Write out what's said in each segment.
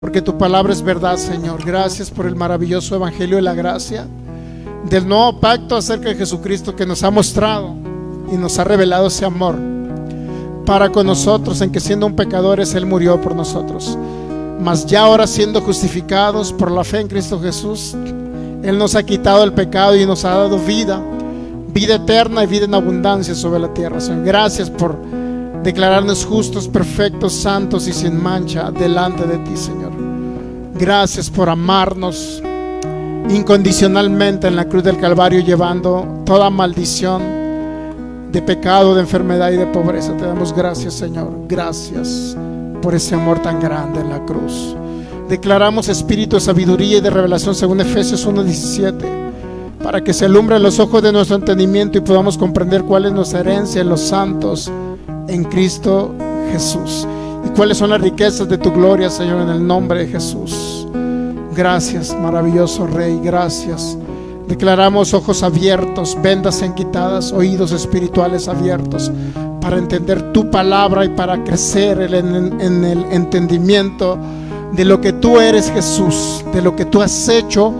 porque tu palabra es verdad, Señor. Gracias por el maravilloso evangelio de la gracia, del nuevo pacto acerca de Jesucristo, que nos ha mostrado y nos ha revelado ese amor para con nosotros, en que siendo un pecadores Él murió por nosotros, mas ya ahora siendo justificados por la fe en Cristo Jesús, Él nos ha quitado el pecado y nos ha dado vida eterna y vida en abundancia sobre la tierra, Señor. Gracias por declararnos justos, perfectos, santos y sin mancha delante de ti, Señor. Gracias por amarnos incondicionalmente en la cruz del Calvario, llevando toda maldición de pecado, de enfermedad y de pobreza. Te damos gracias, Señor. Gracias por ese amor tan grande en la cruz. Declaramos espíritu de sabiduría y de revelación según Efesios 1:17, para que se alumbren los ojos de nuestro entendimiento y podamos comprender cuál es nuestra herencia en los santos en Cristo Jesús, y cuáles son las riquezas de tu gloria, Señor, en el nombre de Jesús. Gracias, maravilloso Rey, gracias. Declaramos ojos abiertos, vendas quitadas, oídos espirituales abiertos, para entender tu palabra y para crecer en el entendimiento de lo que tú eres, Jesús, de lo que tú has hecho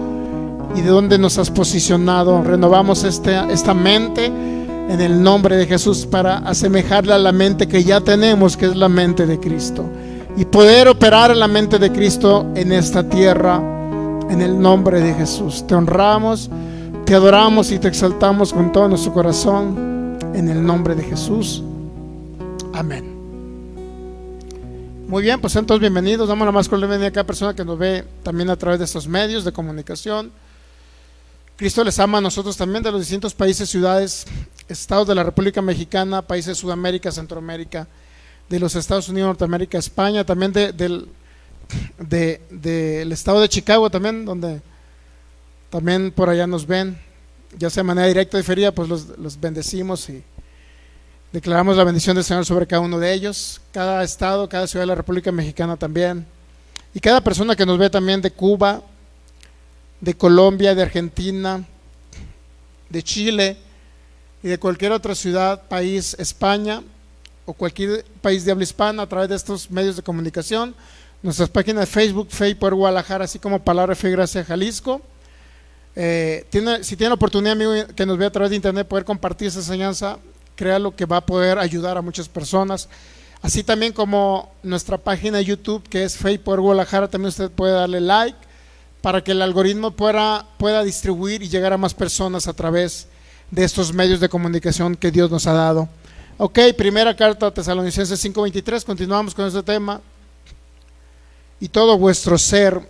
y de dónde nos has posicionado. Renovamos esta mente en el nombre de Jesús, para asemejarla a la mente que ya tenemos, que es la mente de Cristo, y poder operar en la mente de Cristo en esta tierra, en el nombre de Jesús. Te honramos, te adoramos y te exaltamos con todo nuestro corazón, en el nombre de Jesús. Amén. Muy bien, pues entonces bienvenidos. Damos la más cordial bienvenida a cada persona que nos ve también a través de estos medios de comunicación. Cristo les ama a nosotros también, de los distintos países, ciudades, estados de la República Mexicana, países de Sudamérica, Centroamérica, de los Estados Unidos, Norteamérica, España, también del estado de Chicago también, donde también por allá nos ven, ya sea de manera directa o diferida. Pues los bendecimos y declaramos la bendición del Señor sobre cada uno de ellos, cada estado, cada ciudad de la República Mexicana también, y cada persona que nos ve también de Cuba, de Colombia, de Argentina, de Chile y de cualquier otra ciudad, país, España o cualquier país de habla hispana, a través de estos medios de comunicación. Nuestras páginas de Facebook, Fe y Poder Guadalajara, así como Palabra Fe y Gracia Jalisco. Si tiene la oportunidad, amigo, que nos ve a través de internet, poder compartir esa enseñanza, créalo que va a poder ayudar a muchas personas. Así también como nuestra página de YouTube, que es Fe y Poder Guadalajara, también usted puede darle like, para que el algoritmo pueda distribuir y llegar a más personas a través de estos medios de comunicación que Dios nos ha dado. Ok, primera carta a Tesalonicenses 5:23, continuamos con este tema. Y todo vuestro ser,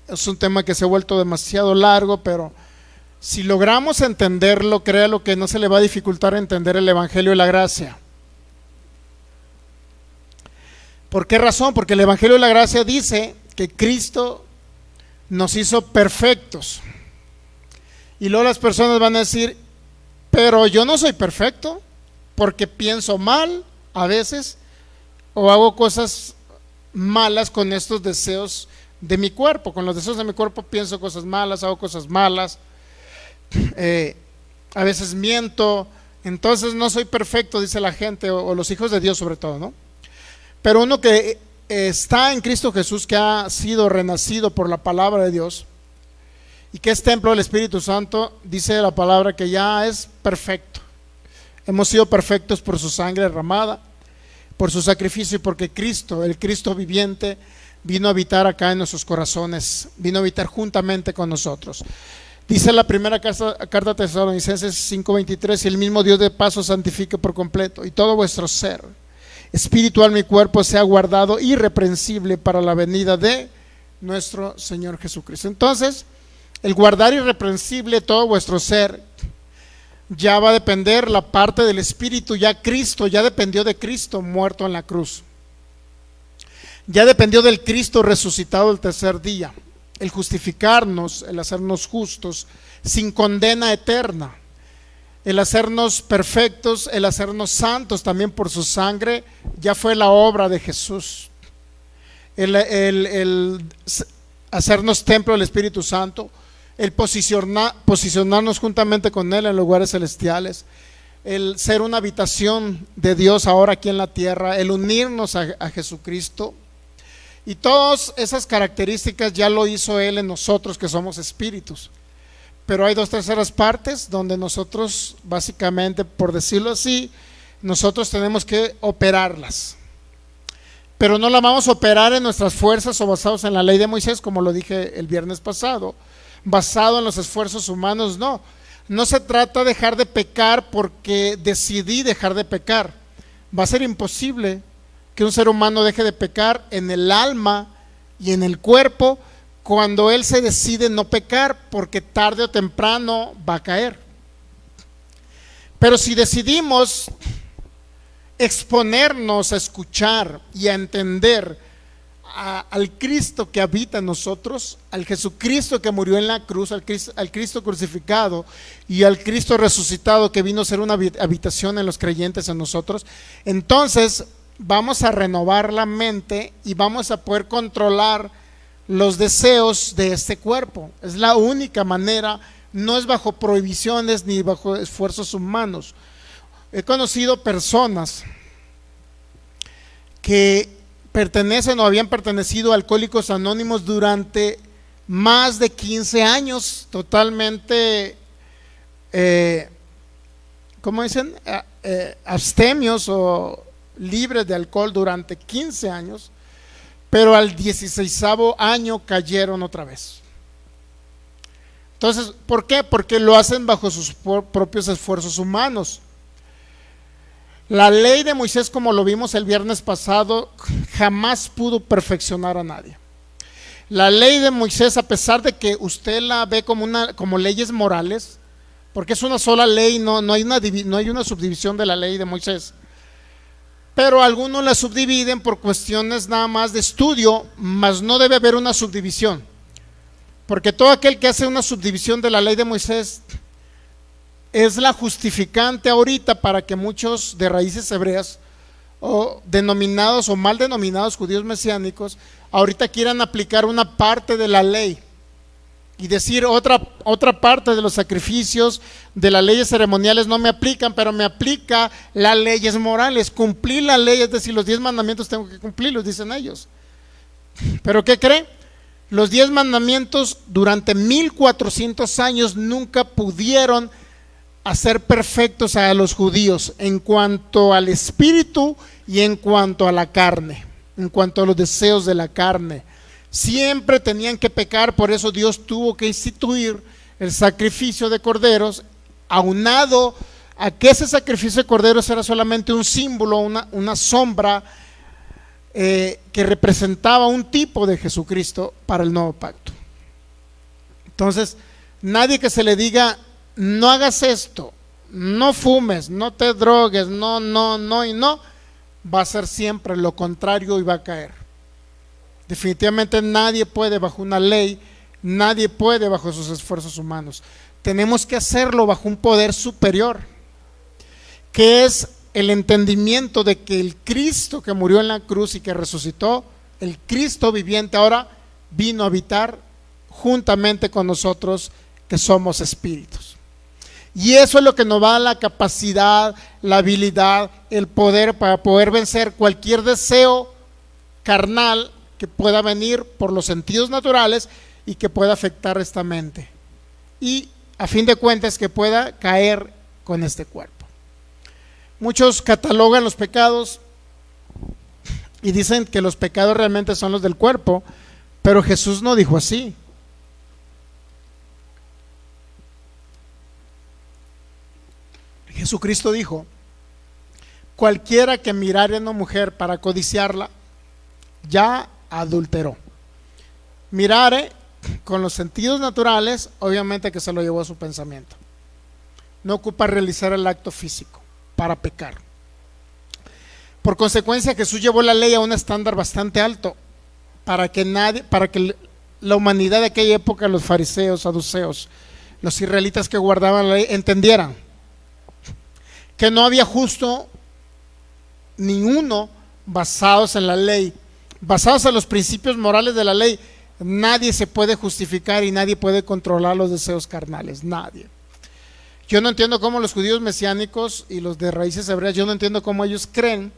es un tema que se ha vuelto demasiado largo, pero si logramos entenderlo, créalo que no se le va a dificultar entender el Evangelio de la Gracia. ¿Por qué razón? Porque el Evangelio de la Gracia dice que Cristo nos hizo perfectos, y luego las personas van a decir: pero yo no soy perfecto, porque pienso mal a veces, o hago cosas malas con estos deseos de mi cuerpo. Con los deseos de mi cuerpo pienso cosas malas, hago cosas malas, a veces miento. Entonces no soy perfecto, dice la gente, o los hijos de Dios sobre todo, ¿no? Pero uno que está en Cristo Jesús, que ha sido renacido por la palabra de Dios y que es templo del Espíritu Santo, dice la palabra que ya es perfecto. Hemos sido perfectos por su sangre derramada, por su sacrificio, y porque Cristo, el Cristo viviente, vino a habitar acá en nuestros corazones, vino a habitar juntamente con nosotros. Dice la primera carta a Tesalonicenses 5:23: y el mismo Dios de paz os santifique por completo, y todo vuestro ser, espíritu, alma y cuerpo, sea guardado irreprensible para la venida de nuestro Señor Jesucristo. Entonces, el guardar irreprensible todo vuestro ser, ya va a depender la parte del espíritu. Ya Cristo, ya dependió de Cristo muerto en la cruz, ya dependió del Cristo resucitado el tercer día, el justificarnos, el hacernos justos sin condena eterna, el hacernos perfectos, el hacernos santos también por su sangre. Ya fue la obra de Jesús. El hacernos templo del Espíritu Santo, el posicionarnos juntamente con Él en lugares celestiales, el ser una habitación de Dios ahora aquí en la tierra, el unirnos a Jesucristo, Y todas esas características ya lo hizo Él en nosotros que somos espíritus. Pero hay 2/3 partes donde nosotros, básicamente, por decirlo así, nosotros tenemos que operarlas. Pero no la vamos a operar en nuestras fuerzas o basados en la ley de Moisés, como lo dije el viernes pasado, basado en los esfuerzos humanos, no. No se trata de dejar de pecar porque decidí dejar de pecar. Va a ser imposible que un ser humano deje de pecar en el alma y en el cuerpo cuando él se decide no pecar, porque tarde o temprano va a caer. Pero si decidimos exponernos a escuchar y a entender al Cristo que habita en nosotros, al Jesucristo que murió en la cruz, al Cristo crucificado y al Cristo resucitado que vino a ser una habitación en los creyentes en nosotros, entonces vamos a renovar la mente y vamos a poder controlar los deseos de este cuerpo. Es la única manera, no es bajo prohibiciones ni bajo esfuerzos humanos. He conocido personas que pertenecen o habían pertenecido a Alcohólicos Anónimos durante más de 15 años, totalmente, ¿cómo dicen? Abstemios o libres de alcohol durante 15 años, pero al 16º año cayeron otra vez. Entonces, ¿por qué? Porque lo hacen bajo sus propios esfuerzos humanos. La ley de Moisés, como lo vimos el viernes pasado, jamás pudo perfeccionar a nadie. La ley de Moisés, a pesar de que usted la ve como leyes morales, porque es una sola ley, no hay una subdivisión de la ley de Moisés, pero algunos la subdividen por cuestiones nada más de estudio, mas no debe haber una subdivisión, porque todo aquel que hace una subdivisión de la ley de Moisés es la justificante ahorita para que muchos de raíces hebreas o denominados o mal denominados judíos mesiánicos ahorita quieran aplicar una parte de la ley y decir otra parte de los sacrificios, de las leyes ceremoniales no me aplican, pero me aplica las leyes morales, cumplir la ley, es decir, los 10 mandamientos tengo que cumplirlos, dicen ellos. ¿Pero qué cree? Los 10 mandamientos durante 1400 años nunca pudieron hacer perfectos a los judíos en cuanto al espíritu y en cuanto a la carne, en cuanto a los deseos de la carne. Siempre tenían que pecar, por eso Dios tuvo que instituir el sacrificio de corderos, aunado a que ese sacrificio de corderos era solamente un símbolo, una sombra que representaba un tipo de Jesucristo para el nuevo pacto. Entonces, nadie que se le diga no hagas esto, no fumes, no te drogues, no, va a ser siempre lo contrario y va a caer. Definitivamente nadie puede bajo una ley, nadie puede bajo sus esfuerzos humanos. Tenemos que hacerlo bajo un poder superior, que es el entendimiento de que el Cristo que murió en la cruz y que resucitó, el Cristo viviente ahora vino a habitar juntamente con nosotros que somos espíritus. Y eso es lo que nos da la capacidad, la habilidad, el poder para poder vencer cualquier deseo carnal que pueda venir por los sentidos naturales y que pueda afectar esta mente. Y a fin de cuentas que pueda caer con este cuerpo. Muchos catalogan los pecados y dicen que los pecados realmente son los del cuerpo, pero Jesús no dijo así. Jesucristo dijo: cualquiera que mirare a una mujer para codiciarla, ya adulteró. Mirare con los sentidos naturales, obviamente que se lo llevó a su pensamiento. No ocupa realizar el acto físico para pecar. Por consecuencia, Jesús llevó la ley a un estándar bastante alto para que la humanidad de aquella época, los fariseos, saduceos, los israelitas que guardaban la ley, entendieran que no había justo ni uno basados en la ley, basados en los principios morales de la ley. Nadie se puede justificar y nadie puede controlar los deseos carnales, nadie. Yo no entiendo cómo los judíos mesiánicos y los de raíces hebreas, yo no entiendo cómo ellos creen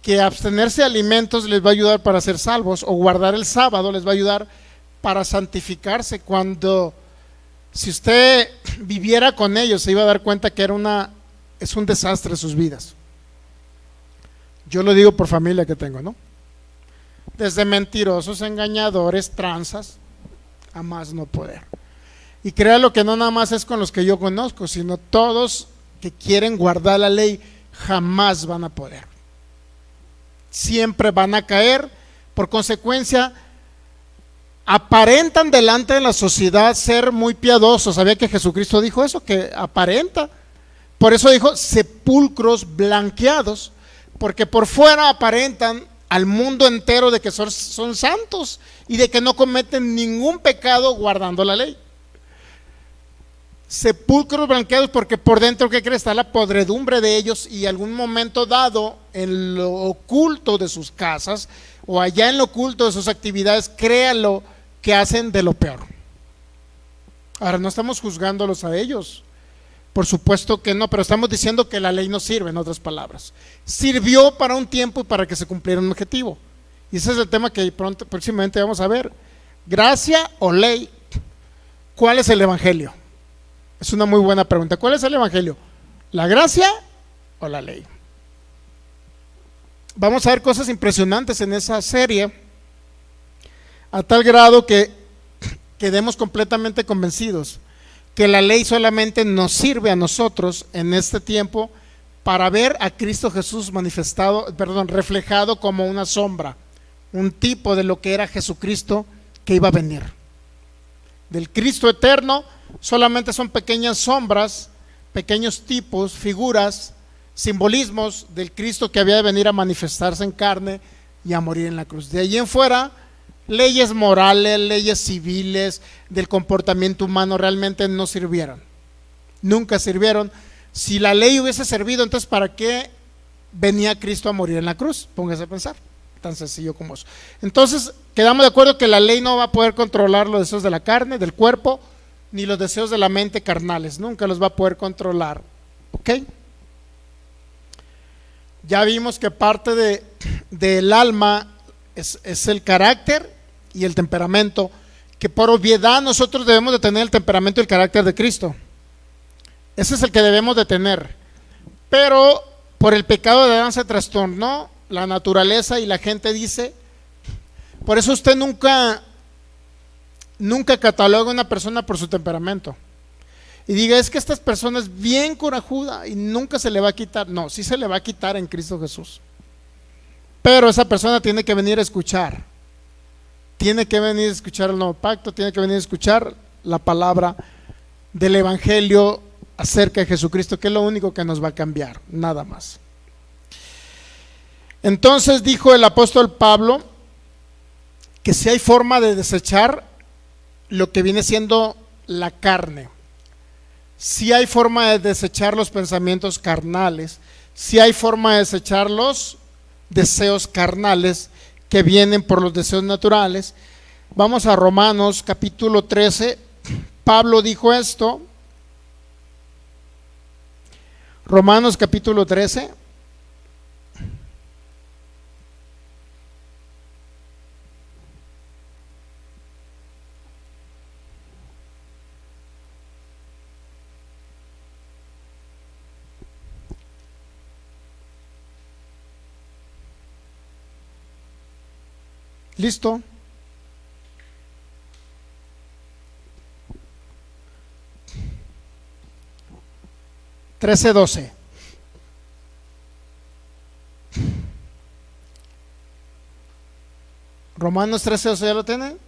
que abstenerse de alimentos les va a ayudar para ser salvos, o guardar el sábado les va a ayudar para santificarse, cuando si usted viviera con ellos se iba a dar cuenta que es un desastre sus vidas. Yo lo digo por familia que tengo, ¿no? Desde mentirosos, engañadores, tranzas, a más no poder. Y créalo que no nada más es con los que yo conozco, sino todos que quieren guardar la ley jamás van a poder. Siempre van a caer. Por consecuencia, aparentan delante de la sociedad ser muy piadosos. ¿Sabía que Jesucristo dijo eso? Que aparenta. Por eso dijo sepulcros blanqueados, porque por fuera aparentan al mundo entero de que son santos y de que no cometen ningún pecado guardando la ley. Sepulcros blanqueados, porque por dentro, ¿qué cree? Está la podredumbre de ellos, y algún momento dado en lo oculto de sus casas o allá en lo oculto de sus actividades, créalo que hacen de lo peor. Ahora, no estamos juzgándolos a ellos, por supuesto que no, pero estamos diciendo que la ley no sirve, en otras palabras. Sirvió para un tiempo y para que se cumpliera un objetivo. Y ese es el tema que próximamente vamos a ver. Gracia o ley. ¿Cuál es el evangelio? Es una muy buena pregunta. ¿Cuál es el evangelio? ¿La gracia o la ley? Vamos a ver cosas impresionantes en esa serie, a tal grado que quedemos completamente convencidos que la ley solamente nos sirve a nosotros en este tiempo para ver a Cristo Jesús reflejado como una sombra, un tipo de lo que era Jesucristo que iba a venir. Del Cristo eterno solamente son pequeñas sombras, pequeños tipos, figuras, simbolismos del Cristo que había de venir a manifestarse en carne y a morir en la cruz. De allí en fuera, leyes morales, leyes civiles, del comportamiento humano realmente no sirvieron. Nunca sirvieron. Si la ley hubiese servido, entonces ¿para qué venía Cristo a morir en la cruz? Póngase a pensar. Tan sencillo como eso. Entonces, quedamos de acuerdo que la ley no va a poder controlar los deseos de la carne, del cuerpo, ni los deseos de la mente carnales. Nunca los va a poder controlar. ¿Ok? Ya vimos que parte del alma es el carácter y el temperamento, que por obviedad nosotros debemos de tener el temperamento y el carácter de Cristo. Ese es el que debemos de tener. Pero por el pecado de Adán se trastornó la naturaleza y la gente dice, por eso usted nunca cataloga a una persona por su temperamento y diga, es que esta persona es bien corajuda y nunca se le va a quitar. No, sí se le va a quitar en Cristo Jesús, pero esa persona tiene que venir a escuchar, tiene que venir a escuchar el nuevo pacto, tiene que venir a escuchar la palabra del evangelio acerca de Jesucristo, que es lo único que nos va a cambiar, nada más. Entonces dijo el apóstol Pablo que si hay forma de desechar lo que viene siendo la carne, si hay forma de desechar los pensamientos carnales, si hay forma de desechar los deseos carnales que vienen por los deseos naturales. Vamos a Romanos capítulo 13. Pablo dijo esto. Romanos capítulo 13. ¿Listo? Trece 12. Romanos 13:12, ¿ya lo tienen?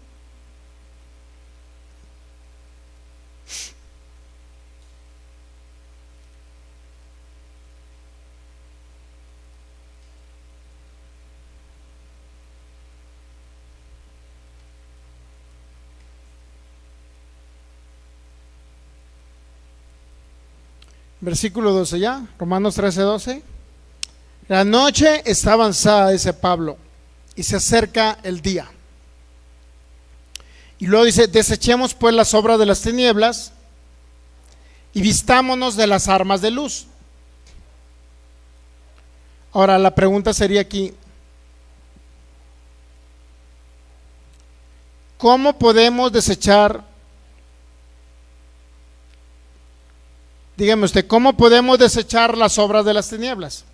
Versículo 12 ya, Romanos 13:12. La noche está avanzada, dice Pablo, y se acerca el día. Y luego dice, desechemos pues las obras de las tinieblas y vistámonos de las armas de luz. Ahora la pregunta sería aquí, ¿cómo podemos desechar? Dígame usted, ¿cómo podemos desechar las obras de las tinieblas?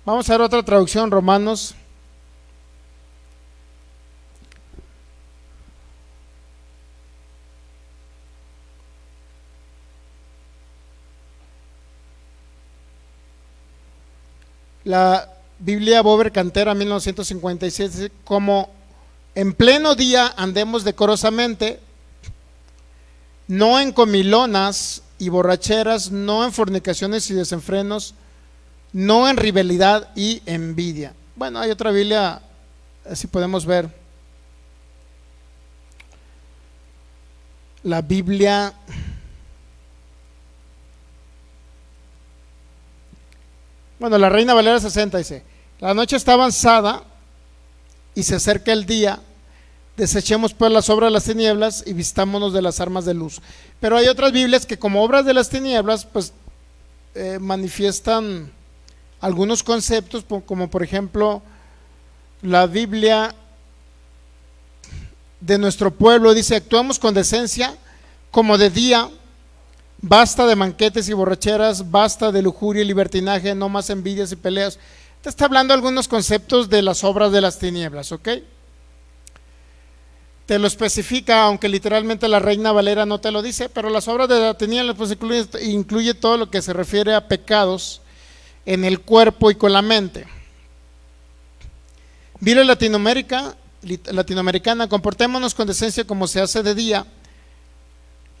Vamos a ver otra traducción, Romanos. La Biblia Bober Cantera 1956 dice: como en pleno día andemos decorosamente, no en comilonas y borracheras, no en fornicaciones y desenfrenos, no en rivalidad y envidia. Bueno, hay otra Biblia, así podemos ver. La Biblia la Reina Valera 60 dice: la noche está avanzada y se acerca el día, desechemos pues las obras de las tinieblas y vistámonos de las armas de luz. Pero hay otras Biblias que como obras de las tinieblas pues manifiestan algunos conceptos, como por ejemplo la Biblia de nuestro pueblo dice: actuamos con decencia como de día, basta de banquetes y borracheras, basta de lujuria y libertinaje, no más envidias y peleas. Te está hablando algunos conceptos de las obras de las tinieblas, ¿ok? Te lo especifica, aunque literalmente la Reina Valera no te lo dice, pero las obras de las tinieblas pues incluye todo lo que se refiere a pecados en el cuerpo y con la mente. Biblia latinoamericana, comportémonos con decencia como se hace de día.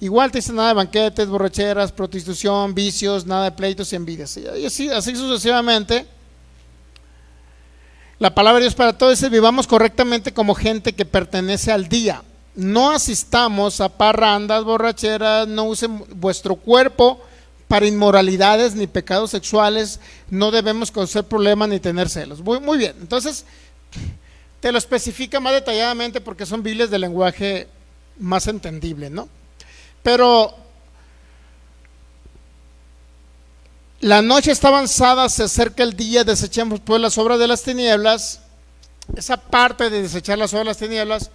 Igual te dice: nada de banquetes, borracheras, prostitución, vicios, nada de pleitos y envidias. Y así sucesivamente. La palabra de Dios para todos es: vivamos correctamente como gente que pertenece al día. No asistamos a parrandas, borracheras, no usen vuestro cuerpo para inmoralidades ni pecados sexuales, no debemos conocer problemas ni tener celos. Muy bien, entonces te lo especifica más detalladamente porque son Biblias de lenguaje más entendible, ¿no? Pero la noche está avanzada, se acerca el día, desechemos pues las obras de las tinieblas. Esa parte de desechar las obras de las tinieblas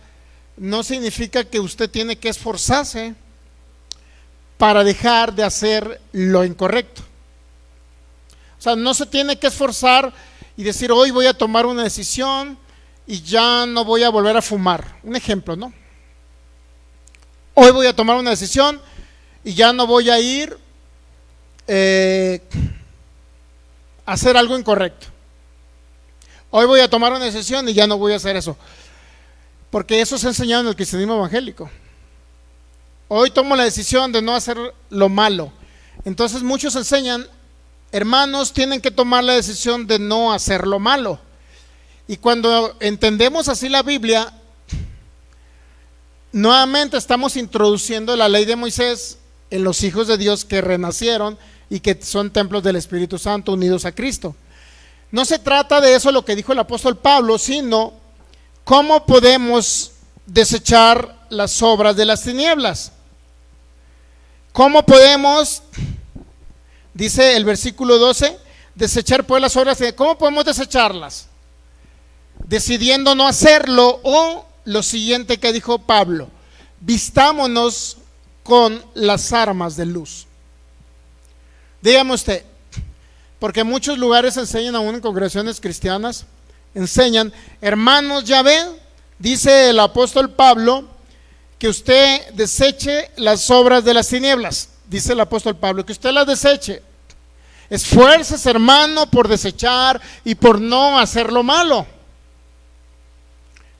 no significa que usted tiene que esforzarse para dejar de hacer lo incorrecto. O sea, no se tiene que esforzar y decir: hoy voy a tomar una decisión y ya no voy a volver a fumar. Un ejemplo, ¿no? Hoy voy a tomar una decisión y ya no voy a ir a hacer algo incorrecto. Hoy voy a tomar una decisión y ya no voy a hacer eso, porque eso se ha enseñado en el cristianismo evangélico. Hoy tomo la decisión de no hacer lo malo. Entonces muchos enseñan: hermanos, tienen que tomar la decisión de no hacer lo malo. Y cuando entendemos así la Biblia, nuevamente estamos introduciendo la ley de Moisés en los hijos de Dios que renacieron y que son templos del Espíritu Santo unidos a Cristo. No se trata de eso lo que dijo el apóstol Pablo, sino cómo podemos desechar las obras de las tinieblas. ¿Cómo podemos, dice el versículo 12, desechar pues las obras? ¿Cómo podemos desecharlas? Decidiendo no hacerlo, o lo siguiente que dijo Pablo: vistámonos con las armas de luz. Dígame usted, porque muchos lugares enseñan, aún en congregaciones cristianas, enseñan: hermanos, ya ven, dice el apóstol Pablo, que usted deseche las obras de las tinieblas. Dice el apóstol Pablo que usted las deseche. Esfuércese, hermano, por desechar y por no hacer lo malo.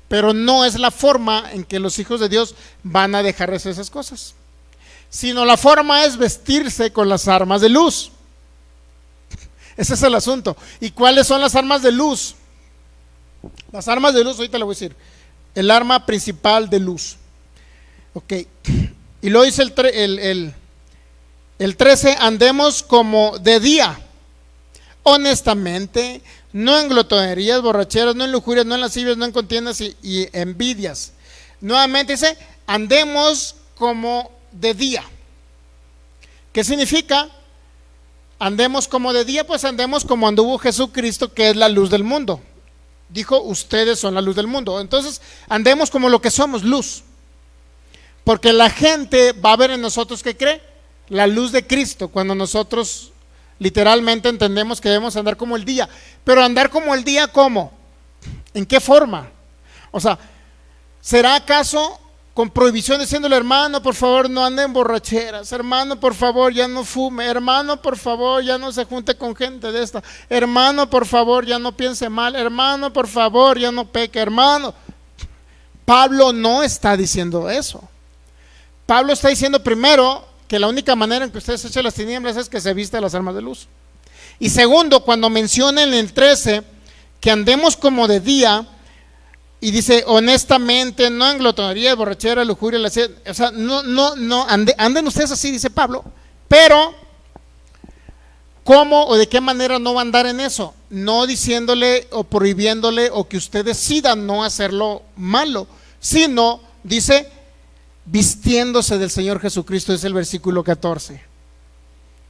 Pero no es la forma en que los hijos de Dios van a dejar de hacer esas cosas, sino la forma es vestirse con las armas de luz. Ese es el asunto. ¿Y cuáles son las armas de luz? Las armas de luz, ahorita le voy a decir. El arma principal de luz. Ok. Y luego dice el 13: andemos como de día, honestamente, no en glotonerías, borracheras, no en lujurias, no en lascivias, no en contiendas y envidias. Nuevamente dice: andemos como de día. ¿Qué significa? andemos como de día, pues andemos como anduvo Jesucristo, que es la luz del mundo. Dijo, ustedes son la luz del mundo. Entonces, andemos como lo que somos, luz. Porque la gente va a ver en nosotros, ¿qué cree? La luz de Cristo, cuando nosotros literalmente entendemos que debemos andar como el día. Pero andar como el día, ¿cómo? ¿En qué forma? O sea, ¿será acaso con prohibición diciéndole, hermano, por favor, no ande en borracheras, hermano, por favor, ya no fume, hermano, por favor, ya no se junte con gente de esta, hermano, por favor, ya no piense mal, hermano, por favor, ya no peque, hermano? Pablo no está diciendo eso. Pablo está diciendo primero que la única manera en que usted se eche las tinieblas es que se vista las armas de luz. Y segundo, cuando menciona en el 13 que andemos como de día, y dice, honestamente, no en glotonería, borrachera, lujuria, o sea, anden ustedes así, dice Pablo, pero ¿cómo o de qué manera no va a andar en eso? No diciéndole o prohibiéndole o que usted decida no hacerlo malo, sino, dice, vistiéndose del Señor Jesucristo, es el versículo 14.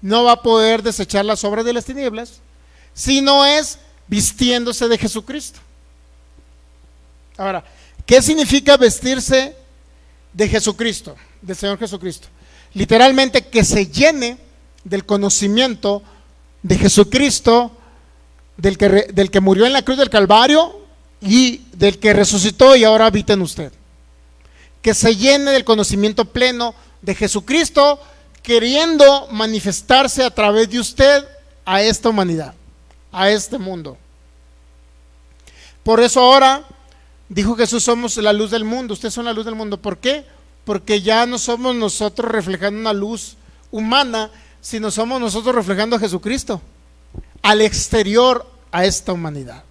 No va a poder desechar las obras de las tinieblas, sino es vistiéndose de Jesucristo. Ahora, ¿qué significa vestirse de Jesucristo, del Señor Jesucristo? Literalmente que se llene del conocimiento de Jesucristo, del que murió en la cruz del Calvario y del que resucitó y ahora habita en usted. Que se llene del conocimiento pleno de Jesucristo, queriendo manifestarse a través de usted a esta humanidad, a este mundo. Por eso ahora dijo Jesús, somos la luz del mundo, ustedes son la luz del mundo. ¿Por qué? Porque ya no somos nosotros reflejando una luz humana, sino somos nosotros reflejando a Jesucristo al exterior a esta humanidad.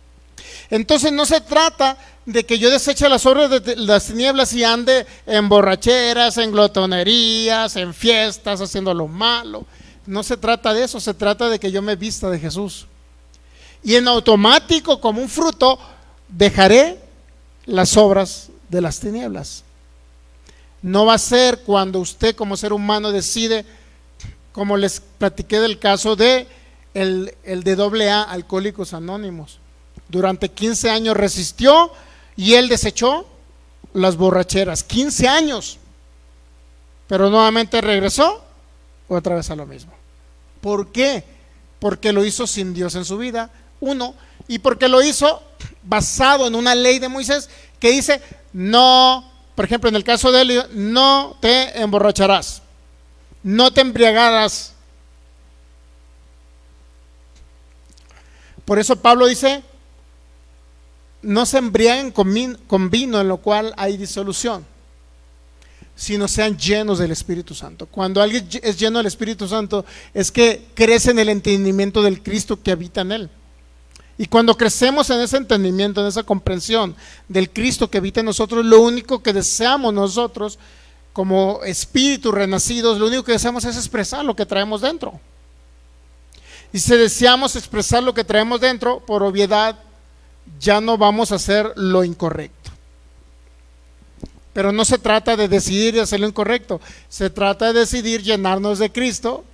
Entonces no se trata de que yo deseche las obras de las tinieblas y ande en borracheras, en glotonerías, en fiestas, haciendo lo malo. No se trata de eso, se trata de que yo me vista de Jesús. Y en automático, como un fruto, dejaré las obras de las tinieblas. No va a ser cuando usted como ser humano decide, como les platiqué del caso de el de AA, Alcohólicos Anónimos. Durante 15 años resistió y él desechó las borracheras. 15 años. Pero nuevamente regresó otra vez a lo mismo. ¿Por qué? Porque lo hizo sin Dios en su vida, uno, y porque lo hizo basado en una ley de Moisés que dice, no, por ejemplo en el caso de él, no te emborracharás, no te embriagarás. Por eso Pablo dice, no se embriaguen con vino en lo cual hay disolución, sino sean llenos del Espíritu Santo. Cuando alguien es lleno del Espíritu Santo es que crece en el entendimiento del Cristo que habita en él. Y cuando crecemos en ese entendimiento, en esa comprensión del Cristo que habita en nosotros, lo único que deseamos nosotros como espíritus renacidos, lo único que deseamos es expresar lo que traemos dentro. Y si deseamos expresar lo que traemos dentro, por obviedad ya no vamos a hacer lo incorrecto. Pero no se trata de decidir y hacer lo incorrecto, se trata de decidir llenarnos de Cristo,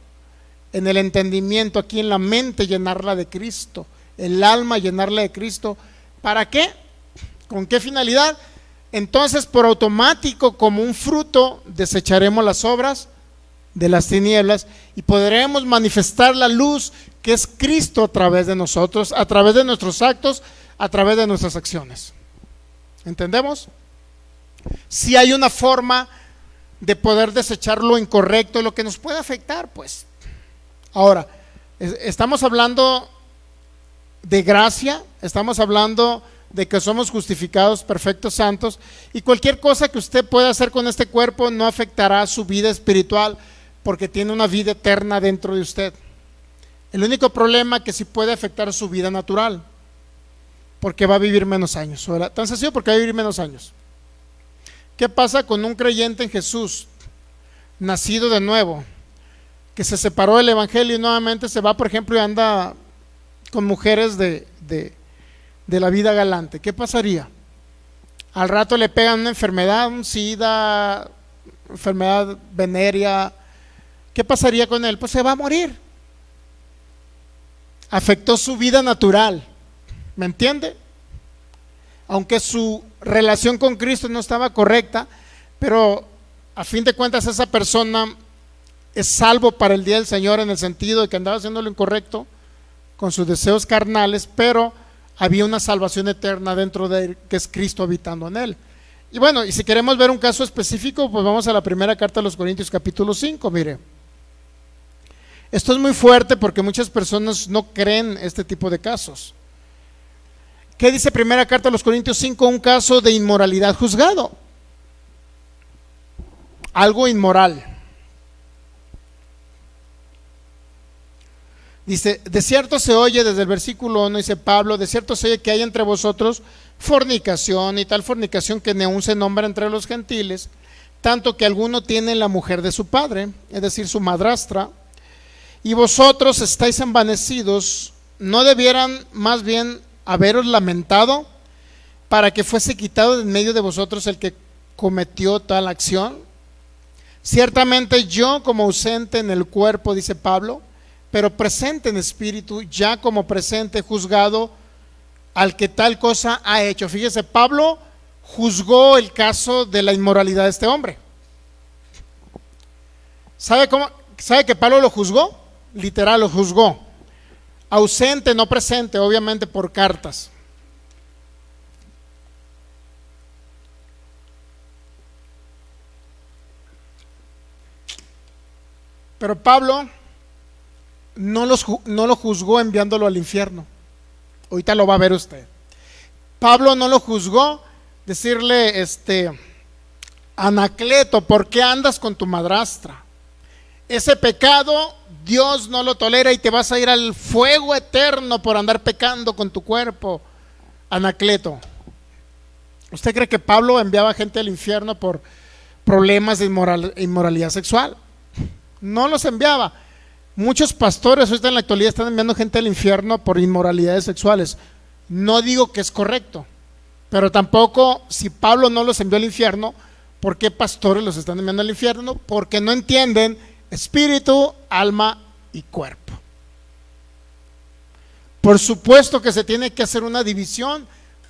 en el entendimiento, aquí en la mente llenarla de Cristo, el alma llenarla de Cristo. ¿Para qué? ¿Con qué finalidad? Entonces por automático, como un fruto, desecharemos las obras de las tinieblas y podremos manifestar la luz que es Cristo a través de nosotros, a través de nuestros actos, a través de nuestras acciones. ¿Entendemos? Si hay una forma de poder desechar lo incorrecto, lo que nos puede afectar, pues. Ahora, estamos hablando de gracia, estamos hablando de que somos justificados, perfectos, santos, y cualquier cosa que usted pueda hacer con este cuerpo no afectará su vida espiritual, porque tiene una vida eterna dentro de usted. El único problema que sí puede afectar su vida natural, porque va a vivir menos años, ¿verdad? Tan sencillo, porque va a vivir menos años. ¿Qué pasa con un creyente en Jesús, nacido de nuevo, que se separó del evangelio y nuevamente se va, por ejemplo, y anda con mujeres de la vida galante? ¿Qué pasaría? Al rato le pegan una enfermedad, un SIDA, enfermedad venérea. ¿Qué pasaría con él? Pues se va a morir. afectó su vida natural, ¿me entiende? Aunque su relación con Cristo no estaba correcta, pero a fin de cuentas esa persona es salvo para el día del Señor, en el sentido de que andaba haciendo lo incorrecto con sus deseos carnales, pero había una salvación eterna dentro de él, que es Cristo habitando en él. Y bueno, y si queremos ver un caso específico, pues vamos a la primera carta de los Corintios capítulo 5, mire. Esto es muy fuerte porque muchas personas no creen este tipo de casos. ¿Qué dice primera carta de los Corintios 5? Un caso de inmoralidad juzgado. Algo inmoral. Dice, de cierto se oye, desde el versículo 1 dice Pablo, de cierto se oye que hay entre vosotros fornicación, y tal fornicación que ni aun se nombra entre los gentiles, tanto que alguno tiene la mujer de su padre, es decir, su madrastra, y vosotros estáis envanecidos. ¿No debieran más bien haberos lamentado para que fuese quitado de en medio de vosotros el que cometió tal acción? Ciertamente yo, como ausente en el cuerpo, dice Pablo, pero presente en espíritu, ya como presente juzgado al que tal cosa ha hecho. Fíjese, Pablo juzgó el caso de la inmoralidad de este hombre. ¿Sabe que Pablo lo juzgó? Literal, lo juzgó. Ausente, no presente, obviamente por cartas. Pero Pablo no lo juzgó enviándolo al infierno. Ahorita lo va a ver usted. Pablo no lo juzgó decirle, Anacleto, ¿por qué andas con tu madrastra? Ese pecado Dios no lo tolera y te vas a ir al fuego eterno por andar pecando con tu cuerpo, Anacleto. ¿Usted cree que Pablo enviaba gente al infierno por problemas de inmoralidad sexual? No los enviaba. Muchos pastores ahorita en la actualidad están enviando gente al infierno por inmoralidades sexuales. No digo que es correcto, pero tampoco, si Pablo no los envió al infierno, ¿por qué pastores los están enviando al infierno? Porque no entienden espíritu, alma y cuerpo. Por supuesto que se tiene que hacer una división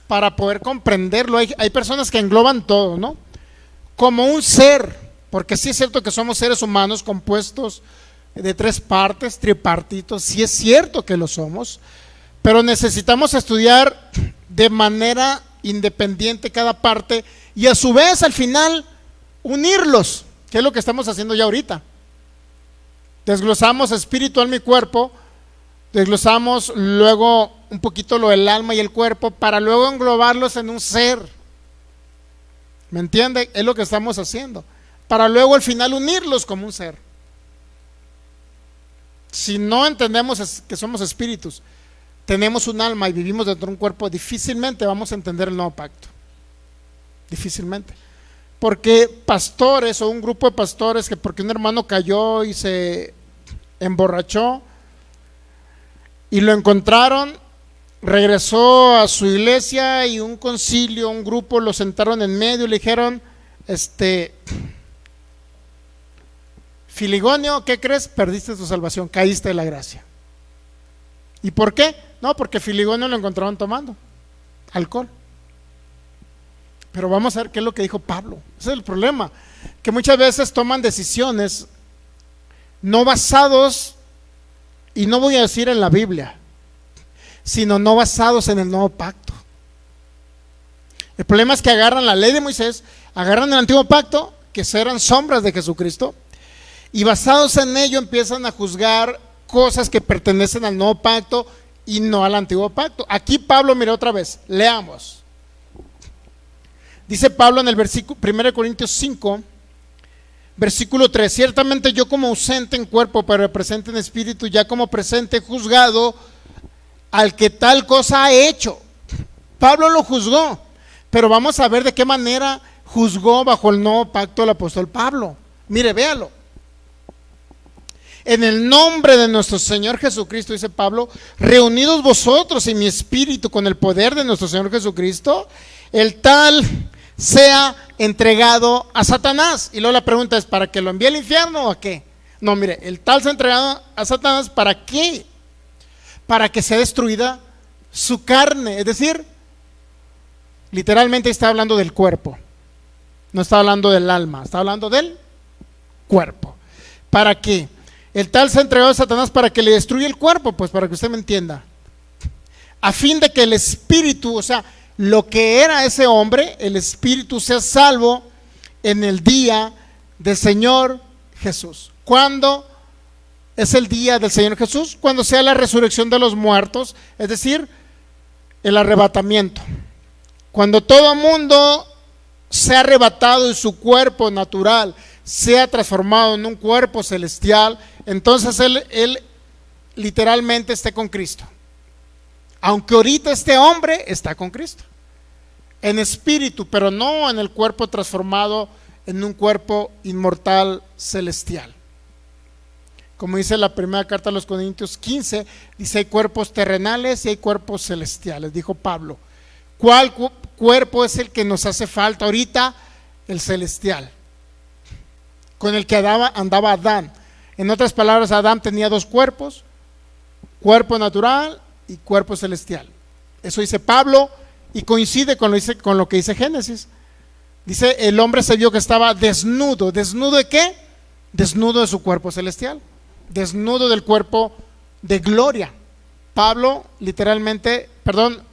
para poder comprenderlo. Hay personas que engloban todo, ¿no? Como un ser, porque sí es cierto que somos seres humanos compuestos de tres partes, tripartitos, sí es cierto que lo somos, pero necesitamos estudiar de manera independiente cada parte y a su vez al final unirlos, que es lo que estamos haciendo ya ahorita. Desglosamos espíritu, alma y cuerpo, desglosamos luego un poquito lo del alma y el cuerpo para luego englobarlos en un ser. ¿Me entiende? Es lo que estamos haciendo, para luego al final unirlos como un ser. Si no entendemos que somos espíritus, tenemos un alma y vivimos dentro de un cuerpo, difícilmente vamos a entender el nuevo pacto. Difícilmente. Porque pastores o un grupo de pastores que porque un hermano cayó y se emborrachó y lo encontraron, regresó a su iglesia y un concilio, un grupo lo sentaron en medio y le dijeron, Filigonio, ¿qué crees? Perdiste tu salvación, caíste de la gracia. ¿Y por qué? No, porque Filigonio lo encontraron tomando alcohol. Pero vamos a ver qué es lo que dijo Pablo. Ese es el problema, que muchas veces toman decisiones no basados, y no voy a decir en la Biblia, sino no basados en el nuevo pacto. El problema es que agarran la ley de Moisés, agarran el antiguo pacto, que eran sombras de Jesucristo, y basados en ello empiezan a juzgar cosas que pertenecen al nuevo pacto y no al antiguo pacto. Aquí Pablo, mire otra vez, leamos. Dice Pablo en el versículo 1 Corintios 5, versículo 3, ciertamente yo como ausente en cuerpo, pero presente en espíritu, ya como presente juzgado al que tal cosa ha hecho. Pablo lo juzgó, pero vamos a ver de qué manera juzgó bajo el nuevo pacto el apóstol Pablo. Mire, véalo. En el nombre de nuestro Señor Jesucristo, dice Pablo, reunidos vosotros y mi espíritu con el poder de nuestro Señor Jesucristo, el tal sea entregado a Satanás. Y luego la pregunta es, ¿para que lo envíe al infierno o a qué? No, mire, el tal sea entregado a Satanás, ¿para qué? para que sea destruida su carne. Es decir, literalmente está hablando del cuerpo, no está hablando del alma, está hablando del cuerpo. ¿Para qué? El tal se ha entregado a Satanás para que le destruya el cuerpo, pues para que usted me entienda, a fin de que el espíritu, o sea, lo que era ese hombre, el espíritu sea salvo en el día del Señor Jesús. ¿Cuándo es el día del Señor Jesús? Cuando sea la resurrección de los muertos, es decir, el arrebatamiento. Cuando todo mundo sea arrebatado y su cuerpo natural sea transformado en un cuerpo celestial, entonces él literalmente esté con Cristo. Aunque ahorita este hombre está con Cristo en espíritu, pero no en el cuerpo transformado en un cuerpo inmortal celestial. Como dice la primera carta a los Corintios 15, dice: hay cuerpos terrenales y hay cuerpos celestiales, dijo Pablo. ¿Cuál cuerpo es el que nos hace falta ahorita? El celestial, con el que andaba Adán. En otras palabras, Adán tenía dos cuerpos: cuerpo natural y cuerpo celestial. Eso dice Pablo y coincide con lo que dice Génesis. Dice: el hombre se vio que estaba desnudo. ¿Desnudo de qué? Desnudo de su cuerpo celestial, desnudo del cuerpo de gloria. Pablo literalmente,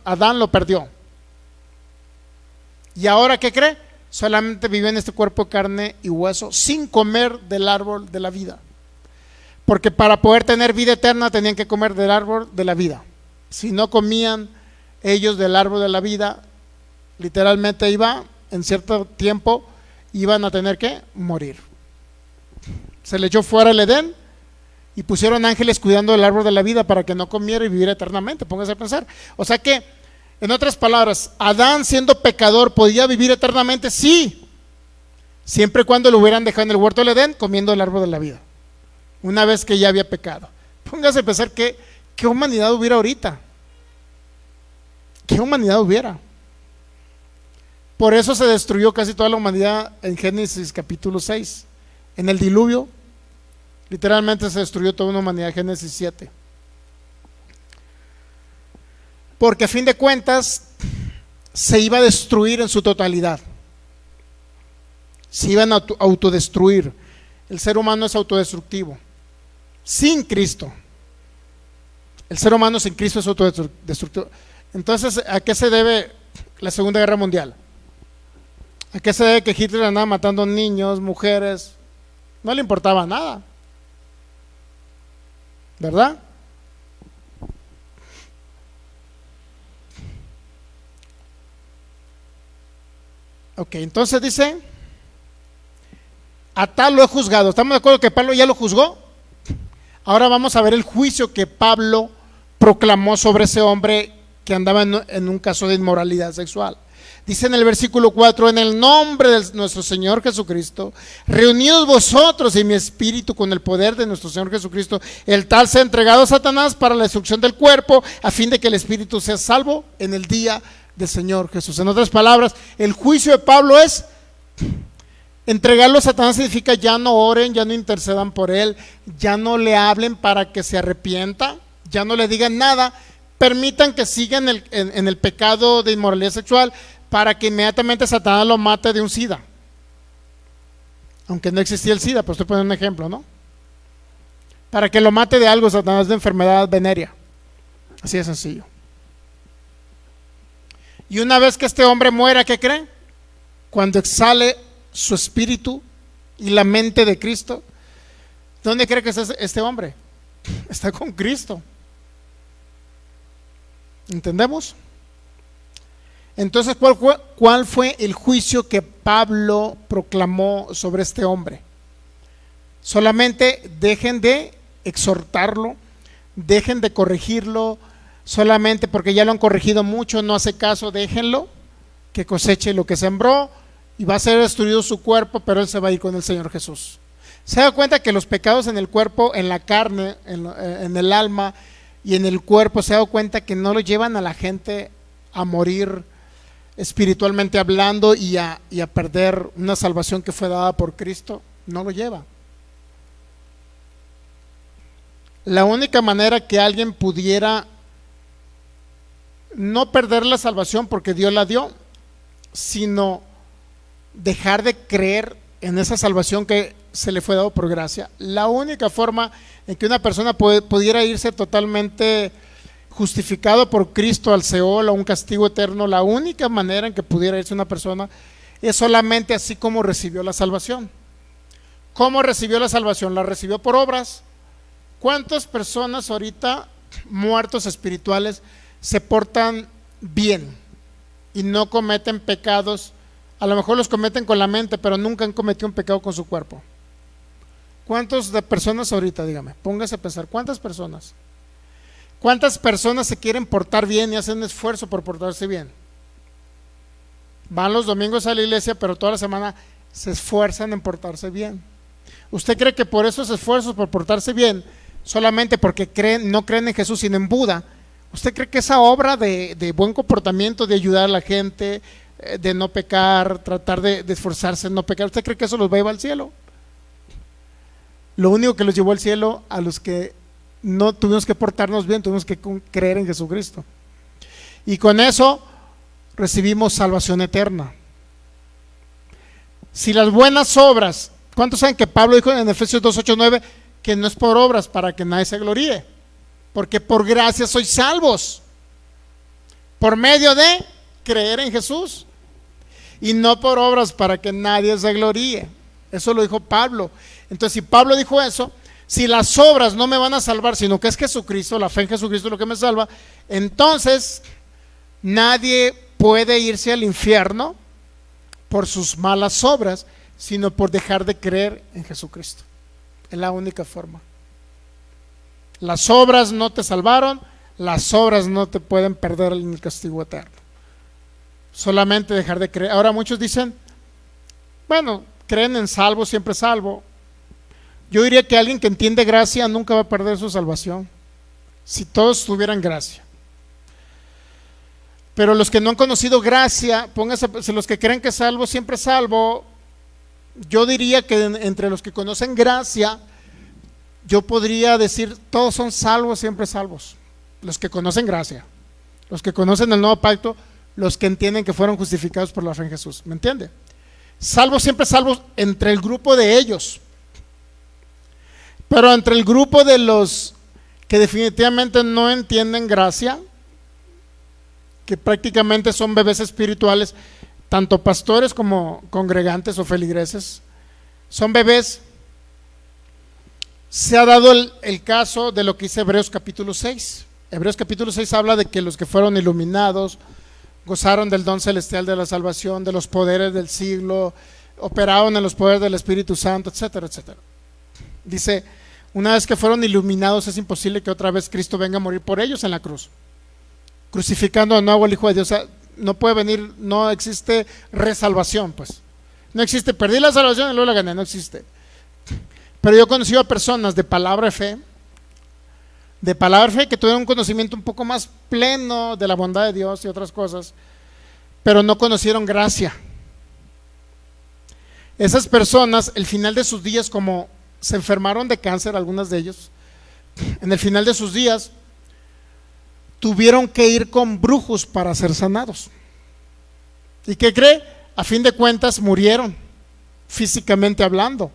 Adán lo perdió. ¿Y ahora qué cree? Solamente vivió en este cuerpo de carne y hueso, sin comer del árbol de la vida. Porque para poder tener vida eterna tenían que comer del árbol de la vida. Si no comían ellos del árbol de la vida, literalmente en cierto tiempo iban a tener que morir. Se le echó fuera el Edén y pusieron ángeles cuidando del árbol de la vida para que no comiera y viviera eternamente. Póngase a pensar. O sea que, en otras palabras, Adán, siendo pecador, ¿podía vivir eternamente? Sí, siempre y cuando lo hubieran dejado en el huerto del Edén comiendo el árbol de la vida, una vez que ya había pecado. Póngase a pensar qué humanidad hubiera ahorita. ¿Qué humanidad hubiera? Por eso se destruyó casi toda la humanidad en Génesis capítulo 6. En el diluvio, literalmente se destruyó toda una humanidad, Génesis 7. Porque a fin de cuentas se iba a destruir en su totalidad. Se iban a autodestruir. El ser humano es autodestructivo. Sin Cristo. El ser humano sin Cristo es autodestructivo. Entonces, ¿a qué se debe la Segunda Guerra Mundial? ¿A qué se debe que Hitler andaba matando niños, mujeres? No le importaba nada, ¿verdad? Ok, entonces dice: a tal lo he juzgado. ¿Estamos de acuerdo que Pablo ya lo juzgó? Ahora vamos a ver el juicio que Pablo proclamó sobre ese hombre que andaba en un caso de inmoralidad sexual. Dice en el versículo 4: en el nombre de nuestro Señor Jesucristo, reunidos vosotros y mi espíritu con el poder de nuestro Señor Jesucristo, el tal se ha entregado a Satanás para la destrucción del cuerpo, a fin de que el espíritu sea salvo en el día del Señor Jesús. En otras palabras, el juicio de Pablo es: entregarlo a Satanás significa ya no oren, ya no intercedan por él, ya no le hablen para que se arrepienta, ya no le digan nada, permitan que siga en el pecado de inmoralidad sexual, para que inmediatamente Satanás lo mate de un SIDA. Aunque no existía el SIDA, pero estoy poniendo un ejemplo, ¿no? Para que lo mate de algo, Satanás, de enfermedad venérea. Así de sencillo. Y una vez que este hombre muera, ¿qué creen? Cuando exhale su espíritu y la mente de Cristo, ¿dónde cree que está este hombre? Está con Cristo. ¿Entendemos? Entonces, ¿cuál fue el juicio que Pablo proclamó sobre este hombre? Solamente dejen de exhortarlo, dejen de corregirlo, solamente porque ya lo han corregido mucho, no hace caso, déjenlo que coseche lo que sembró y va a ser destruido su cuerpo, pero él se va a ir con el Señor Jesús. Se da cuenta que los pecados en el cuerpo, en la carne, en el alma y en el cuerpo, se da cuenta que no lo llevan a la gente a morir espiritualmente hablando y a perder una salvación que fue dada por Cristo. No lo lleva. La única manera que alguien pudiera no perder la salvación porque Dios la dio, sino dejar de creer en esa salvación que se le fue dado por gracia. La única forma en que una persona pudiera irse totalmente justificado por Cristo al Seol, a un castigo eterno, la única manera en que pudiera irse una persona es solamente así como recibió la salvación. ¿Cómo recibió la salvación? La recibió por obras. ¿Cuántas personas ahorita, muertos espirituales, se portan bien y no cometen pecados? A lo mejor los cometen con la mente, pero nunca han cometido un pecado con su cuerpo. ¿Cuántas de personas ahorita, dígame, póngase a pensar, ¿cuántas personas? ¿Cuántas personas se quieren portar bien y hacen esfuerzo por portarse bien? Van los domingos a la iglesia, pero toda la semana se esfuerzan en portarse bien. ¿Usted cree que por esos esfuerzos por portarse bien, solamente porque no creen en Jesús sino en Buda, usted cree que esa obra de buen comportamiento, de ayudar a la gente, de no pecar, tratar de esforzarse en no pecar, usted cree que eso los va a llevar al cielo? Lo único que los llevó al cielo a los que no tuvimos que portarnos bien, tuvimos que creer en Jesucristo. Y con eso recibimos salvación eterna. Si las buenas obras, ¿cuántos saben que Pablo dijo en Efesios 2, 8, 9 que no es por obras para que nadie se gloríe? Porque por gracia sois salvos, por medio de creer en Jesús, y no por obras para que nadie se gloríe. Eso lo dijo Pablo. Entonces, si Pablo dijo eso, si las obras no me van a salvar, sino que es Jesucristo, la fe en Jesucristo es lo que me salva, entonces nadie puede irse al infierno por sus malas obras, sino por dejar de creer en Jesucristo. Es la única forma. Las obras no te salvaron, las obras no te pueden perder en el castigo eterno. Solamente dejar de creer. Ahora muchos dicen, bueno, creen en salvo, siempre salvo. Yo diría que alguien que entiende gracia nunca va a perder su salvación, si todos tuvieran gracia. Pero los que no han conocido gracia, pónganse, los que creen que es salvo, siempre salvo, yo diría que entre los que conocen gracia, yo podría decir, todos son salvos, siempre salvos. Los que conocen gracia, los que conocen el nuevo pacto, los que entienden que fueron justificados por la fe en Jesús. ¿Me entiende? Salvos, siempre salvos entre el grupo de ellos. Pero entre el grupo de los que definitivamente no entienden gracia, que prácticamente son bebés espirituales, tanto pastores como congregantes o feligreses, son bebés. Se ha dado el caso de lo que dice Hebreos capítulo 6. Hebreos capítulo 6 habla de que los que fueron iluminados, gozaron del don celestial de la salvación, de los poderes del siglo, operaron en los poderes del Espíritu Santo, etcétera, etcétera. Dice, una vez que fueron iluminados, es imposible que otra vez Cristo venga a morir por ellos en la cruz, crucificando de nuevo al Hijo de Dios. O sea, no puede venir, no existe resalvación, pues. No existe, perdí la salvación y luego la gané, no existe. Pero yo he conocido a personas de palabra de fe que tuvieron un conocimiento un poco más pleno de la bondad de Dios y otras cosas, pero no conocieron gracia. Esas personas, el final de sus días, como se enfermaron de cáncer, algunas de ellos, en el final de sus días tuvieron que ir con brujos para ser sanados. ¿Y qué cree? A fin de cuentas murieron, físicamente hablando.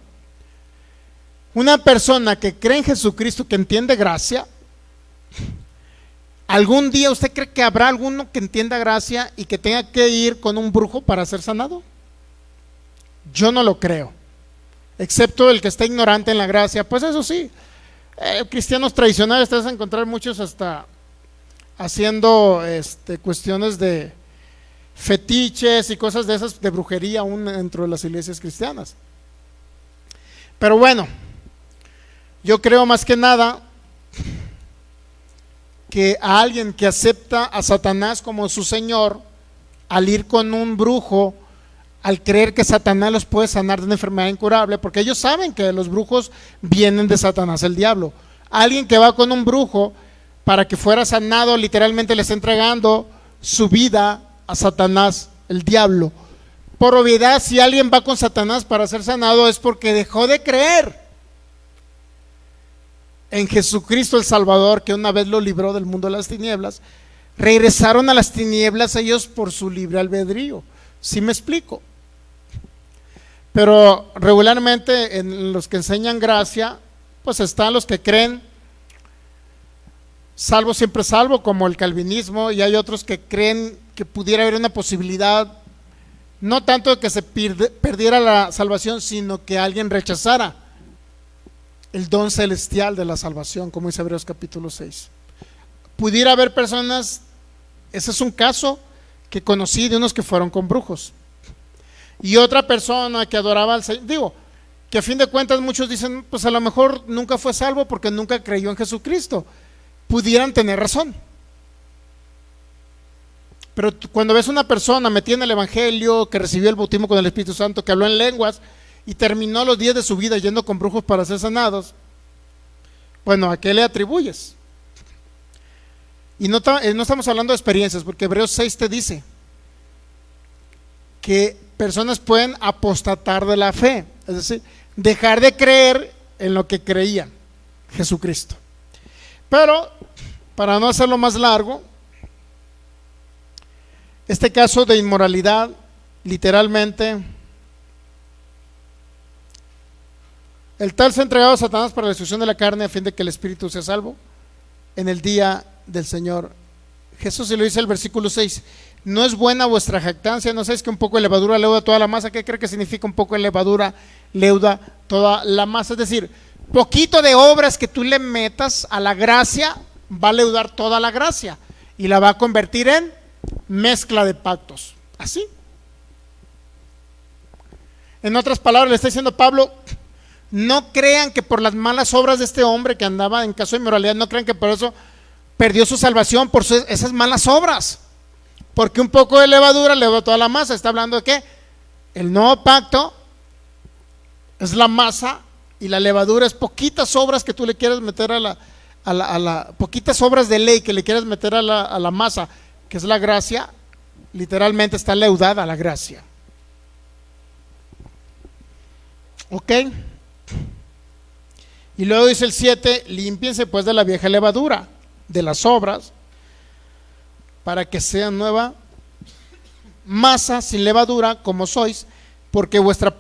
Una persona que cree en Jesucristo, que entiende gracia, ¿algún día usted cree que habrá alguno que entienda gracia y que tenga que ir con un brujo para ser sanado? Yo no lo creo, excepto el que está ignorante en la gracia. Pues eso sí, cristianos tradicionales te vas a encontrar muchos hasta haciendo cuestiones de fetiches y cosas de esas, de brujería aún dentro de las iglesias cristianas. Pero bueno, yo creo más que nada que a alguien que acepta a Satanás como su señor, al ir con un brujo, al creer que Satanás los puede sanar de una enfermedad incurable, porque ellos saben que los brujos vienen de Satanás, el diablo. Alguien que va con un brujo para que fuera sanado, literalmente le está entregando su vida a Satanás, el diablo. Por obviedad, si alguien va con Satanás para ser sanado, es porque dejó de creer. en Jesucristo el Salvador, que una vez lo libró del mundo de las tinieblas, regresaron a las tinieblas ellos por su libre albedrío. ¿Sí me explico? Pero regularmente en los que enseñan gracia, pues están los que creen salvo siempre salvo, como el calvinismo, y hay otros que creen que pudiera haber una posibilidad, no tanto de que se perdiera la salvación, sino que alguien rechazara el don celestial de la salvación, como dice Hebreos capítulo 6. Pudiera haber personas, ese es un caso que conocí de unos que fueron con brujos, y otra persona que adoraba al Señor, digo, que a fin de cuentas muchos dicen, pues a lo mejor nunca fue salvo porque nunca creyó en Jesucristo. Pudieran tener razón. Pero cuando ves una persona metida en el evangelio, que recibió el bautismo con el Espíritu Santo, que habló en lenguas y terminó los días de su vida yendo con brujos para ser sanados, bueno, ¿a qué le atribuyes? Y no estamos hablando de experiencias, porque Hebreos 6 te dice que personas pueden apostatar de la fe, es decir, dejar de creer en lo que creían, Jesucristo. Pero, para no hacerlo más largo, este caso de inmoralidad, literalmente, el tal se ha entregado a Satanás para la destrucción de la carne a fin de que el espíritu sea salvo en el día del Señor Jesús. Y lo dice el versículo 6, no es buena vuestra jactancia, no sabéis que un poco de levadura leuda toda la masa. ¿Qué cree que significa un poco de levadura leuda toda la masa? Es decir, poquito de obras que tú le metas a la gracia va a leudar toda la gracia y la va a convertir en mezcla de pactos. Así. En otras palabras, le está diciendo Pablo, no crean que por las malas obras de este hombre que andaba en caso de inmoralidad, no crean que por eso perdió su salvación, por esas malas obras. Porque un poco de levadura leuda toda la masa. Está hablando de que el nuevo pacto es la masa y la levadura es poquitas obras que tú le quieras meter a la poquitas obras de ley que le quieras meter a la masa, que es la gracia. Literalmente está leudada la gracia. Ok. Y luego dice el 7, límpiense pues de la vieja levadura, de las obras, para que sea nueva masa sin levadura como sois, porque vuestra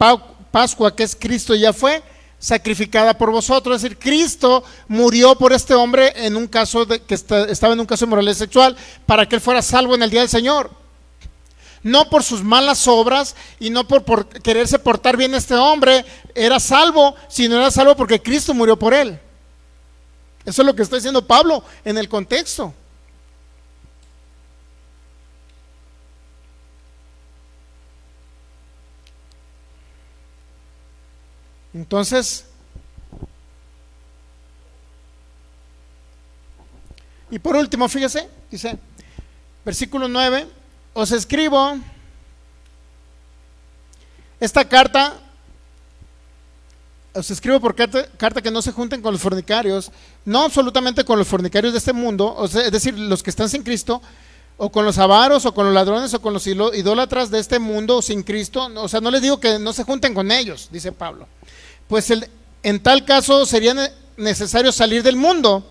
Pascua, que es Cristo, ya fue sacrificada por vosotros. Es decir, Cristo murió por este hombre en un caso que estaba en un caso de inmoralidad sexual, para que él fuera salvo en el día del Señor. No por sus malas obras y no por quererse portar bien este hombre era salvo, sino era salvo porque Cristo murió por él. Eso es lo que está diciendo Pablo en el contexto. Entonces, y por último, fíjese, dice, versículo 9, os escribo esta carta, os escribo por carta que no se junten con los fornicarios, no absolutamente con los fornicarios de este mundo, o sea, es decir, los que están sin Cristo, o con los avaros, o con los ladrones, o con los idólatras de este mundo sin Cristo. O sea, no les digo que no se junten con ellos, dice Pablo, pues en tal caso sería necesario salir del mundo.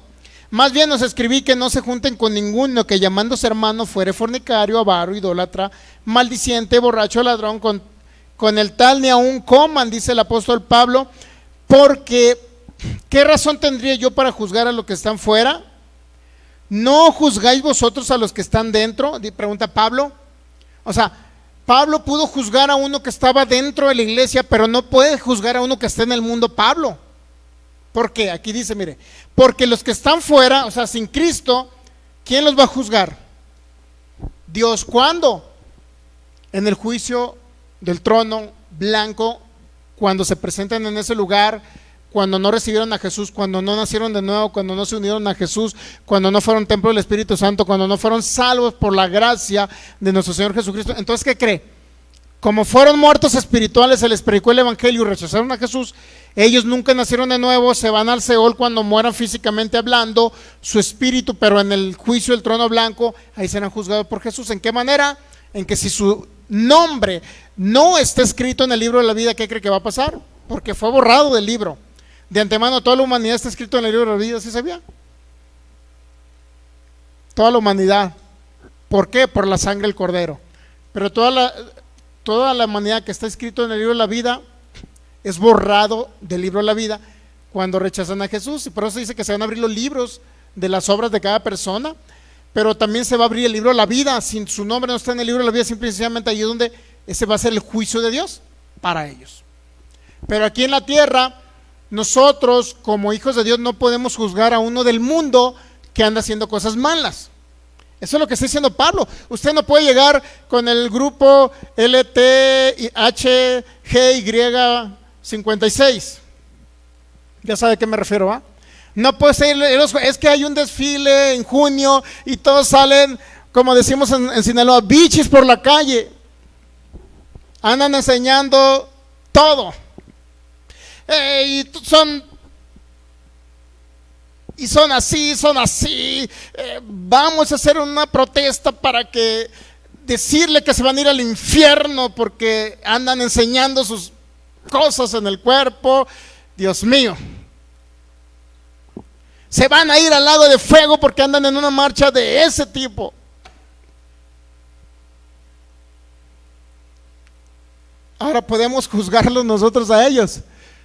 Más bien os escribí que no se junten con ninguno que llamándose hermano fuere fornicario, avaro, idólatra, maldiciente, borracho, ladrón, con el tal ni aún coman, dice el apóstol Pablo, porque ¿qué razón tendría yo para juzgar a los que están fuera? ¿No juzgáis vosotros a los que están dentro? Pregunta Pablo. O sea, Pablo pudo juzgar a uno que estaba dentro de la iglesia, pero no puede juzgar a uno que está en el mundo, Pablo. ¿Por qué? Aquí dice, mire, porque los que están fuera, o sea, sin Cristo, ¿quién los va a juzgar? Dios. ¿Cuándo? En el juicio del trono blanco, cuando se presentan en ese lugar, cuando no recibieron a Jesús, cuando no nacieron de nuevo, cuando no se unieron a Jesús, cuando no fueron templo del Espíritu Santo, cuando no fueron salvos por la gracia de nuestro Señor Jesucristo. Entonces, ¿qué cree? Como fueron muertos espirituales, se les predicó el evangelio y rechazaron a Jesús, ellos nunca nacieron de nuevo, se van al Seol cuando mueran físicamente hablando, su espíritu, pero en el juicio del trono blanco, ahí serán juzgados por Jesús. ¿En qué manera? En que si su nombre no está escrito en el libro de la vida, ¿qué cree que va a pasar? Porque fue borrado del libro. de antemano toda la humanidad está escrito en el libro de la vida, ¿sí sabía? Toda la humanidad. ¿Por qué? Por la sangre del Cordero. Pero toda la humanidad que está escrito en el libro de la vida es borrado del libro de la vida cuando rechazan a Jesús, y por eso dice que se van a abrir los libros de las obras de cada persona, pero también se va a abrir el libro de la vida. Si su nombre no está en el libro de la vida, simple y sencillamente ahí es donde ese va a ser el juicio de Dios para ellos. Pero aquí en la tierra, nosotros como hijos de Dios no podemos juzgar a uno del mundo que anda haciendo cosas malas. Eso es lo que está diciendo Pablo. Usted no puede llegar con el grupo LTHGY56. Ya sabe a qué me refiero, ¿va? No puede ser, es que hay un desfile en junio y todos salen, como decimos en Sinaloa, bichis por la calle. Andan enseñando todo. Y son así. Vamos a hacer una protesta para que decirle que se van a ir al infierno porque andan enseñando sus cosas en el cuerpo. Dios mío. Se van a ir al lago de fuego porque andan en una marcha de ese tipo. Ahora podemos juzgarlos nosotros a ellos.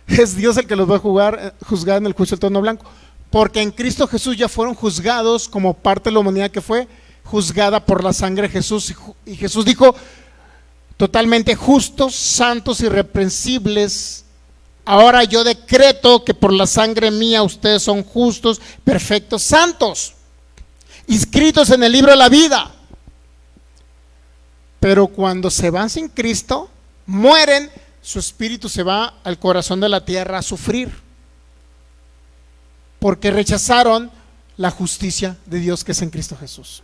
Es Dios el que los va a juzgar en el juicio del trono blanco. Porque en Cristo Jesús ya fueron juzgados como parte de la humanidad que fue juzgada por la sangre de Jesús. Y Jesús dijo, totalmente justos, santos, irreprensibles. Ahora yo decreto que por la sangre mía ustedes son justos, perfectos, santos, inscritos en el libro de la vida. Pero cuando se van sin Cristo, mueren, su espíritu se va al corazón de la tierra a sufrir, porque rechazaron la justicia de Dios que es en Cristo Jesús.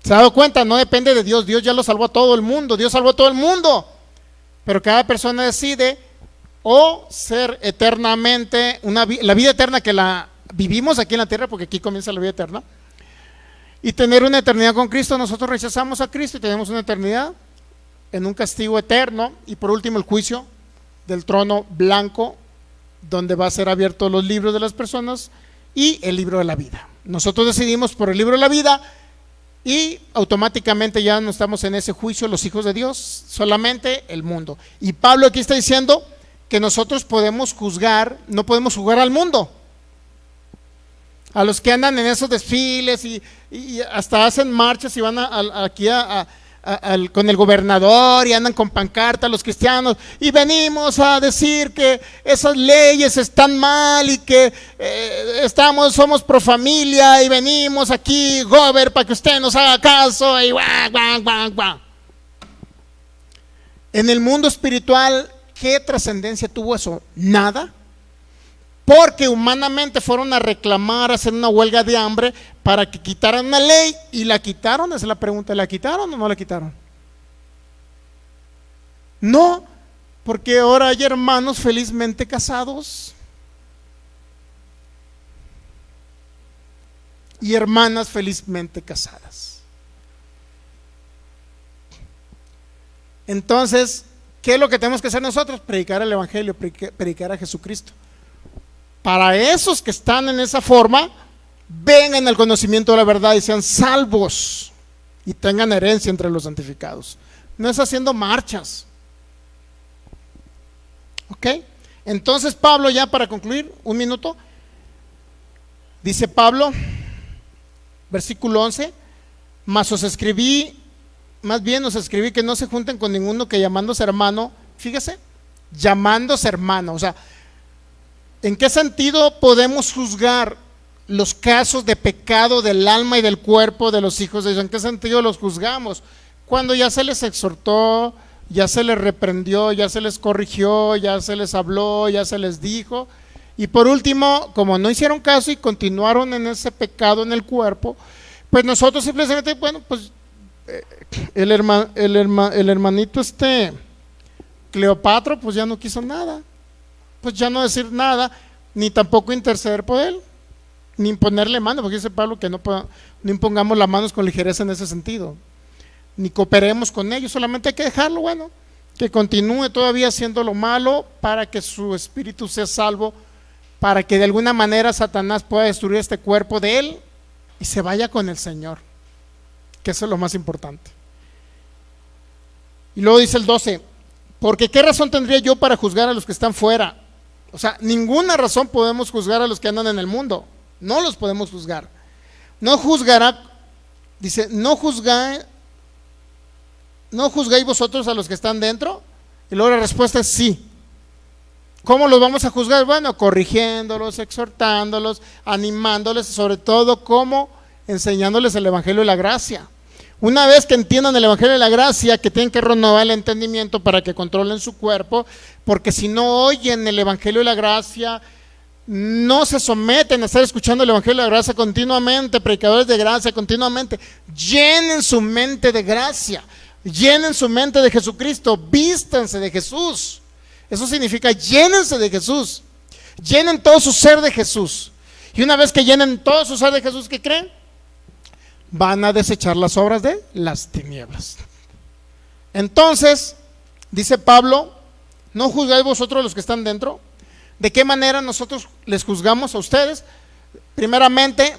¿Se ha dado cuenta? No depende de Dios. Dios ya lo salvó a todo el mundo. Dios salvó a todo el mundo. Pero cada persona decide o ser eternamente, la vida eterna que la vivimos aquí en la tierra, porque aquí comienza la vida eterna, y tener una eternidad con Cristo. Nosotros rechazamos a Cristo y tenemos una eternidad en un castigo eterno. Y por último el juicio del trono blanco, donde va a ser abiertos los libros de las personas y el libro de la vida. Nosotros decidimos por el libro de la vida y automáticamente ya no estamos en ese juicio los hijos de Dios, solamente el mundo. Y Pablo aquí está diciendo que nosotros podemos juzgar, no podemos juzgar al mundo, a los que andan en esos desfiles y hasta hacen marchas y van aquí con el gobernador y andan con pancarta los cristianos y venimos a decir que esas leyes están mal y que somos pro familia y venimos aquí, gober, para que usted nos haga caso y guau. En el mundo espiritual, ¿qué trascendencia tuvo eso? Nada. Porque humanamente fueron a reclamar, a hacer una huelga de hambre para que quitaran una ley, y la quitaron. Esa es la pregunta: ¿la quitaron o no la quitaron? No, porque ahora hay hermanos felizmente casados y hermanas felizmente casadas. Entonces, ¿qué es lo que tenemos que hacer nosotros? Predicar el evangelio, predicar a Jesucristo. Para esos que están en esa forma, vengan al conocimiento de la verdad y sean salvos y tengan herencia entre los santificados. No es haciendo marchas. ¿Ok? Entonces Pablo, ya para concluir, un minuto, dice Pablo, versículo 11, más os escribí que no se junten con ninguno que llamándose hermano, fíjese, llamándose hermano. O sea, ¿en qué sentido podemos juzgar los casos de pecado del alma y del cuerpo de los hijos de Dios? ¿En qué sentido los juzgamos? Cuando ya se les exhortó, ya se les reprendió, ya se les corrigió, ya se les habló, ya se les dijo, y por último, como no hicieron caso y continuaron en ese pecado en el cuerpo, pues nosotros simplemente, bueno, pues el hermanito Cleopatra, pues ya no quiso nada, pues ya no decir nada, ni tampoco interceder por él, ni imponerle mano, porque dice Pablo que no impongamos las manos con ligereza en ese sentido, ni cooperemos con ellos, solamente hay que dejarlo. Bueno, que continúe todavía haciendo lo malo para que su espíritu sea salvo, para que de alguna manera Satanás pueda destruir este cuerpo de él y se vaya con el Señor, que eso es lo más importante. Y luego dice el 12, porque ¿qué razón tendría yo para juzgar a los que están fuera? O sea, ninguna razón podemos juzgar a los que andan en el mundo, no los podemos juzgar. No juzgará, dice, no juzgáis vosotros a los que están dentro. Y luego la respuesta es sí. ¿Cómo los vamos a juzgar? Bueno, corrigiéndolos, exhortándolos, animándoles, sobre todo como enseñándoles el evangelio de la gracia. Una vez que entiendan el evangelio de la gracia, que tienen que renovar el entendimiento para que controlen su cuerpo, porque si no oyen el evangelio de la gracia, no se someten a estar escuchando el evangelio de la gracia continuamente, predicadores de gracia continuamente. Llenen su mente de gracia, llenen su mente de Jesucristo, vístanse de Jesús. Eso significa llénense de Jesús, llenen todo su ser de Jesús. Y una vez que llenen todo su ser de Jesús, ¿qué creen? Van a desechar las obras de las tinieblas. Entonces, dice Pablo, no juzgáis vosotros los que están dentro. ¿De qué manera nosotros les juzgamos a ustedes? Primeramente,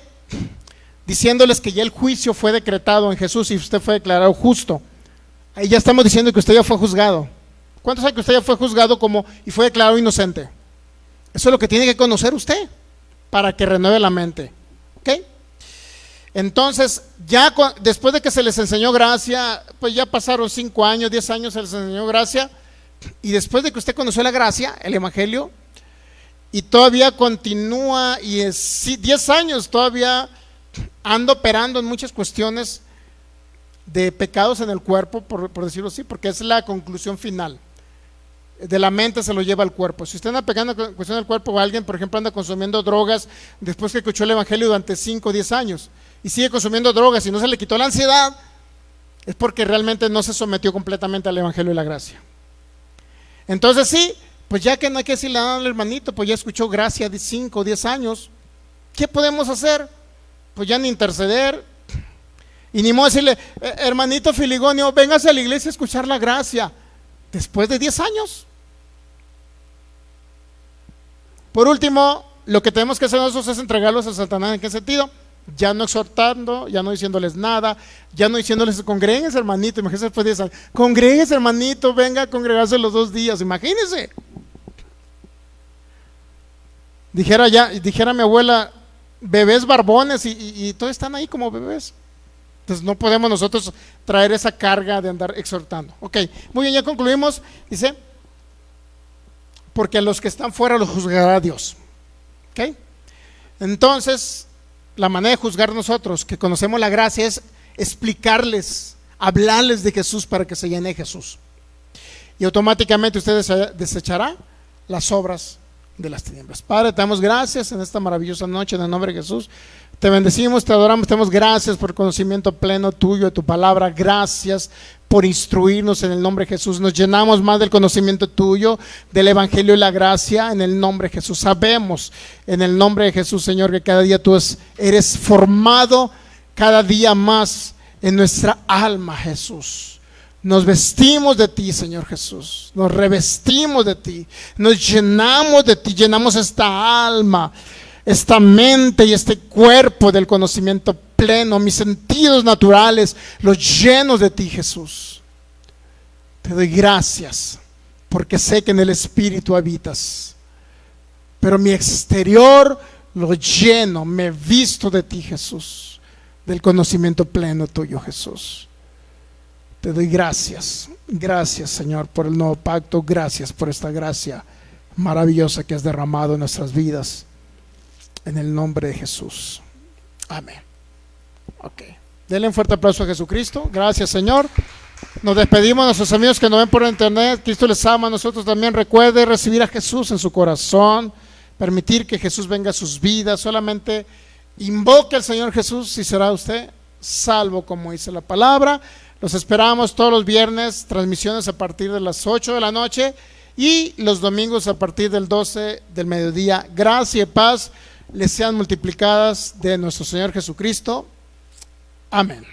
diciéndoles que ya el juicio fue decretado en Jesús y usted fue declarado justo. Ahí ya estamos diciendo que usted ya fue juzgado. ¿Cuántos saben que usted ya fue juzgado y fue declarado inocente? Eso es lo que tiene que conocer usted para que renueve la mente. ¿Ok? Entonces, ya después de que se les enseñó gracia, pues ya pasaron 5 años, 10 años se les enseñó gracia, y después de que usted conoció la gracia, el evangelio, y todavía continúa, y es 10 años todavía anda operando en muchas cuestiones de pecados en el cuerpo, por decirlo así, porque es la conclusión final. De la mente se lo lleva al cuerpo. Si usted anda pegando cuestión del cuerpo, o alguien, por ejemplo, anda consumiendo drogas después que escuchó el evangelio durante 5 o 10 años y sigue consumiendo drogas y no se le quitó la ansiedad, es porque realmente no se sometió completamente al evangelio de la gracia. Entonces sí, pues ya que no hay que decirle nada al hermanito, pues ya escuchó gracia de 5 o 10 años, ¿qué podemos hacer? Pues ya ni interceder y ni modo decirle, hermanito Filigonio, véngase a la iglesia a escuchar la gracia después de 10 años. Por último, lo que tenemos que hacer nosotros es entregarlos a Satanás. ¿En qué sentido? Ya no exhortando, ya no diciéndoles nada, ya no diciéndoles, congréguense hermanito, imagínense después de 10 años, congréguense hermanito, venga a congregarse los 2 días, imagínense. Dijera mi abuela, bebés barbones y todos están ahí como bebés. Entonces no podemos nosotros traer esa carga de andar exhortando. Ok, muy bien, ya concluimos. Dice, porque a los que están fuera los juzgará Dios. Ok, entonces la manera de juzgar nosotros, que conocemos la gracia, es explicarles, hablarles de Jesús para que se llene de Jesús. Y automáticamente usted desechará las obras de las tinieblas. Padre, te damos gracias en esta maravillosa noche en el nombre de Jesús. Te bendecimos, te adoramos, te damos gracias por el conocimiento pleno tuyo de tu palabra. Gracias por instruirnos en el nombre de Jesús. Nos llenamos más del conocimiento tuyo, del evangelio y la gracia en el nombre de Jesús. Sabemos en el nombre de Jesús, Señor, que cada día tú eres formado cada día más en nuestra alma, Jesús. Nos vestimos de ti, Señor Jesús. Nos revestimos de ti. Nos llenamos de ti. Llenamos esta alma, esta mente y este cuerpo del conocimiento pleno. Mis sentidos naturales los llenos de ti, Jesús. Te doy gracias porque sé que en el Espíritu habitas. Pero mi exterior lo lleno, me visto de ti, Jesús. Del conocimiento pleno tuyo, Jesús. Te doy gracias, gracias Señor por el nuevo pacto, gracias por esta gracia maravillosa que has derramado en nuestras vidas, en el nombre de Jesús, amén. Ok, denle un fuerte aplauso a Jesucristo. Gracias Señor. Nos despedimos de nuestros amigos que nos ven por internet. Cristo les ama, nosotros también. Recuerde recibir a Jesús en su corazón, permitir que Jesús venga a sus vidas. Solamente invoque al Señor Jesús y será usted salvo, como dice la palabra. Los esperamos todos los viernes, transmisiones a partir de las 8 de la noche y los domingos a partir del 12 del mediodía. Gracia y paz les sean multiplicadas de nuestro Señor Jesucristo. Amén.